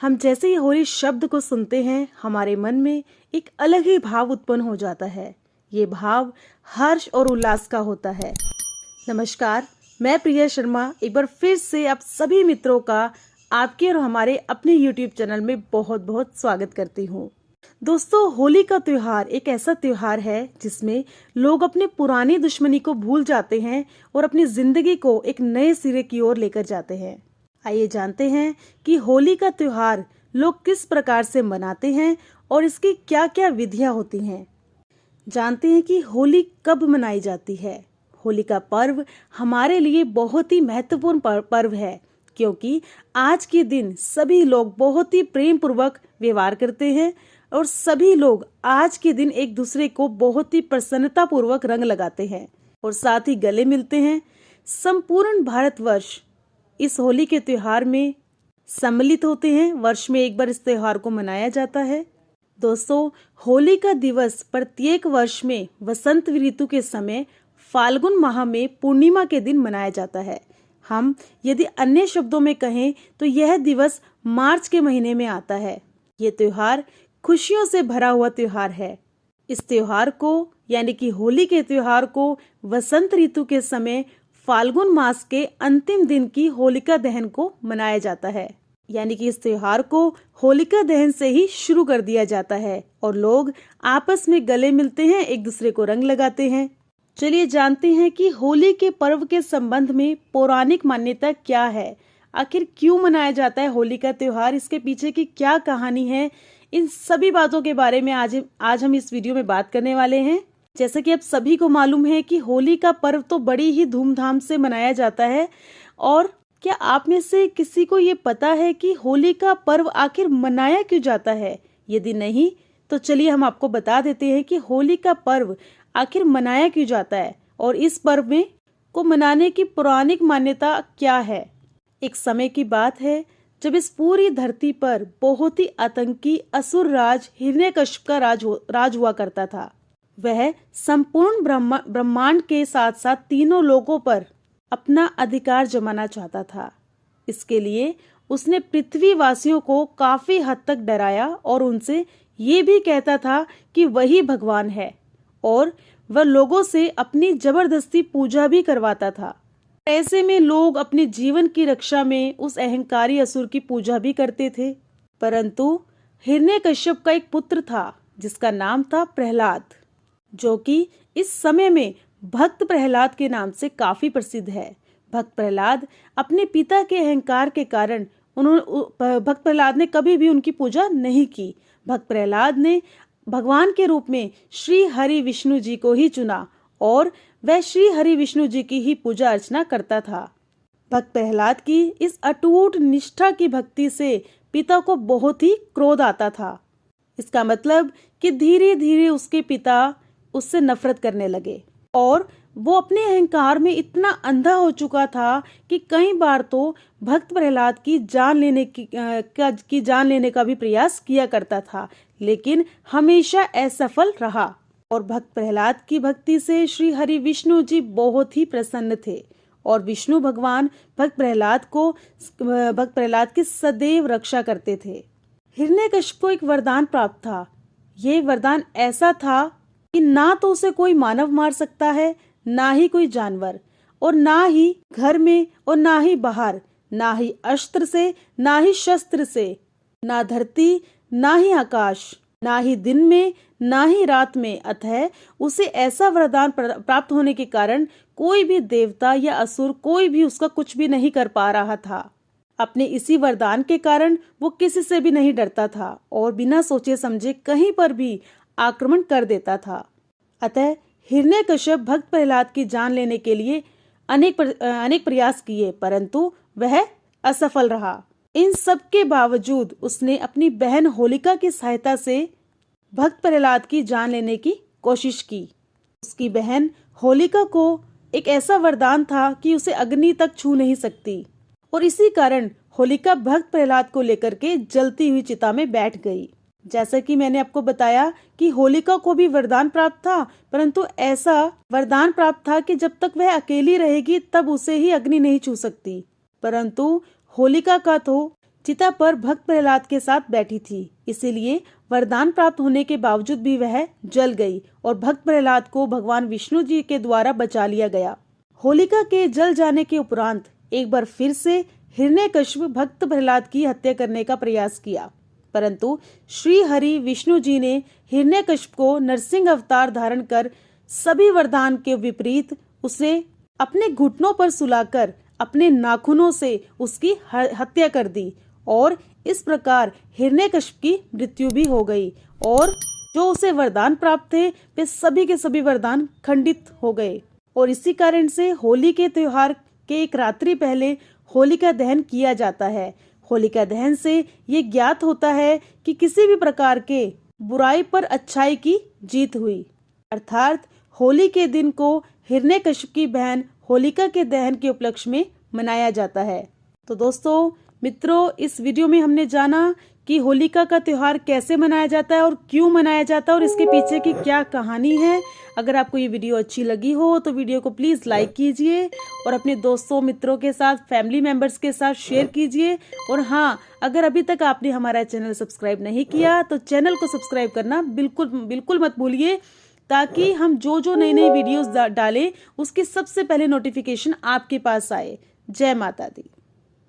हम जैसे ही होली शब्द को सुनते हैं हमारे मन में एक अलग ही भाव उत्पन्न हो जाता है। ये भाव हर्ष और उल्लास का होता है। नमस्कार, मैं प्रिया शर्मा एक बार फिर से आप सभी मित्रों का आपके और हमारे अपने YouTube चैनल में बहुत बहुत स्वागत करती हूँ। दोस्तों, होली का त्योहार एक ऐसा त्योहार है जिसमें लोग अपने पुरानी दुश्मनी को भूल जाते हैं और अपनी जिंदगी को एक नए सिरे की ओर लेकर जाते हैं। आइए जानते हैं कि होली का त्योहार लोग किस प्रकार से मनाते हैं और इसकी क्या क्या विधियां होती हैं। जानते हैं कि होली कब मनाई जाती है। होली का पर्व हमारे लिए बहुत ही महत्वपूर्ण पर्व है, क्योंकि आज के दिन सभी लोग बहुत ही प्रेम पूर्वक व्यवहार करते हैं और सभी लोग आज के दिन एक दूसरे को बहुत ही प्रसन्नता पूर्वक रंग लगाते हैं और साथ ही गले मिलते हैं। संपूर्ण भारतवर्ष इस होली के त्योहार में सम्मिलित होते हैं। वर्ष में एक बार इस त्योहार को मनाया जाता है। दोस्तों, होली का दिवस प्रत्येक वर्ष में वसंत ऋतु के समय फाल्गुन माह में पूर्णिमा के दिन मनाया जाता है। हम यदि अन्य शब्दों में कहें तो यह दिवस मार्च के महीने में आता है। ये त्योहार खुशियों से भरा हुआ त्योहार है। इस त्योहार को यानी कि होली के त्योहार को वसंत ऋतु के समय फाल्गुन मास के अंतिम दिन की होलिका दहन को मनाया जाता है। यानी कि इस त्योहार को होलिका दहन से ही शुरू कर दिया जाता है और लोग आपस में गले मिलते हैं, एक दूसरे को रंग लगाते हैं। चलिए जानते हैं कि होली के पर्व के संबंध में पौराणिक मान्यता क्या है। आखिर क्यों मनाया जाता है होली का त्योहार, इसके पीछे की क्या कहानी है, इन सभी बातों के बारे में आज हम इस वीडियो में बात करने वाले हैं। जैसा कि आप सभी को मालूम है कि होली का पर्व तो बड़ी ही धूमधाम से मनाया जाता है। और क्या आप में से किसी को ये पता है कि होली का पर्व आखिर मनाया क्यों जाता है? यदि नहीं तो चलिए हम आपको बता देते हैं कि होली का पर्व आखिर मनाया क्यों जाता है और इस पर्व में को मनाने की पौराणिक मान्यता क्या है। एक समय की बात है जब इस पूरी धरती पर बहुत ही आतंकी असुर राज हिरण्यकश्यप का राज हुआ करता था। वह संपूर्ण ब्रह्मांड के साथ साथ तीनों लोगों पर अपना अधिकार जमाना चाहता था। इसके लिए उसने पृथ्वी वासियों को काफी हद तक डराया और उनसे ये भी कहता था कि वही भगवान है और वह लोगों से अपनी जबरदस्ती पूजा भी करवाता था। ऐसे में लोग अपने जीवन की रक्षा में उस अहंकारी असुर की पूजा भी करते थे। परंतु हिरण्यकश्यप का एक पुत्र था जिसका नाम था प्रहलाद, जो कि इस समय में भक्त प्रहलाद के नाम से काफी प्रसिद्ध है। भक्त प्रहलाद अपने पिता के अहंकार के कारण भक्त प्रहलाद ने कभी भी उनकी पूजा नहीं की। भक्त प्रहलाद ने भगवान के रूप में श्री हरि विष्णु जी को ही चुना और वह श्री हरि विष्णु जी की ही पूजा अर्चना करता था। भक्त प्रहलाद की इस अटूट निष्ठा की भक्ति से पिता को बहुत ही क्रोध आता था। इसका मतलब कि धीरे धीरे उसके पिता उससे नफरत करने लगे और वो अपने अहंकार में इतना अंधा हो चुका था कि कई बार तो भक्त प्रहलाद की जान लेने का भी प्रयास किया करता था, लेकिन हमेशा असफल रहा। और भक्त प्रहलाद की भक्ति से श्री हरि विष्णु जी बहुत ही प्रसन्न थे और विष्णु भगवान भक्त प्रहलाद की सदैव रक्षा करते थे। हिरण्यकश्यप को एक वरदान प्राप्त था। ये वरदान ऐसा था कि ना तो उसे कोई मानव मार सकता है, ना ही कोई जानवर, और ना ही घर में और ना ही बाहर, ना ही अस्त्र से ना ही शस्त्र से, ना धरती ना ही आकाश, ना ही दिन में ना ही रात में। अतः उसे ऐसा वरदान प्राप्त होने के कारण कोई भी देवता या असुर कोई भी उसका कुछ भी नहीं कर पा रहा था। अपने इसी वरदान के कारण वो किसी से भी नहीं डरता था और बिना सोचे समझे कहीं पर भी आक्रमण कर देता था। अतः हिरण्यकश्यप भक्त प्रहलाद की जान लेने के लिए अनेक प्रयास किए, परंतु वह असफल रहा। इन सब के बावजूद उसने अपनी बहन होलिका की सहायता से भक्त प्रहलाद की जान लेने की कोशिश की। उसकी बहन होलिका को एक ऐसा वरदान था कि उसे अग्नि तक छू नहीं सकती और इसी कारण होलिका भक्त प्रहलाद को लेकर के जलती हुई चिता में बैठ गई। जैसा कि मैंने आपको बताया कि होलिका को भी वरदान प्राप्त था, परंतु ऐसा वरदान प्राप्त था कि जब तक वह अकेली रहेगी तब उसे ही अग्नि नहीं छू सकती। परंतु होलिका का तो चिता पर भक्त प्रहलाद के साथ बैठी थी, इसीलिए वरदान प्राप्त होने के बावजूद भी वह जल गई और भक्त प्रहलाद को भगवान विष्णु जी के द्वारा बचा लिया गया। होलिका के जल जाने के उपरांत एक बार फिर से हिरण्यकश्यप भक्त प्रहलाद की हत्या करने का प्रयास किया, परंतु श्री हरि विष्णु जी ने हिरण्यकश्यप को नरसिंह अवतार धारण कर सभी वरदान के विपरीत उसे अपने घुटनों पर सुलाकर अपने नाखूनों से उसकी हत्या कर दी और इस प्रकार हिरण्यकश्यप की मृत्यु भी हो गई और जो उसे वरदान प्राप्त थे वे सभी के सभी वरदान खंडित हो गए। और इसी कारण से होली के त्योहार के एक रात्रि पहले होलिका दहन किया जाता है। होलिका दहन से ये ज्ञात होता है कि किसी भी प्रकार के बुराई पर अच्छाई की जीत हुई, अर्थात होली के दिन को हिरण्यकश्यप की बहन होलिका के दहन के उपलक्ष्य में मनाया जाता है। तो दोस्तों मित्रों, इस वीडियो में हमने जाना कि होलिका का त्योहार कैसे मनाया जाता है और क्यों मनाया जाता है और इसके पीछे की क्या कहानी है। अगर आपको ये वीडियो अच्छी लगी हो तो वीडियो को प्लीज़ लाइक कीजिए और अपने दोस्तों मित्रों के साथ, फैमिली मेंबर्स के साथ शेयर कीजिए। और हाँ, अगर अभी तक आपने हमारा चैनल सब्सक्राइब नहीं किया तो चैनल को सब्सक्राइब करना बिल्कुल मत भूलिए, ताकि हम जो नई वीडियोस डालें उसकी सबसे पहले नोटिफिकेशन आपके पास आए। जय माता दी।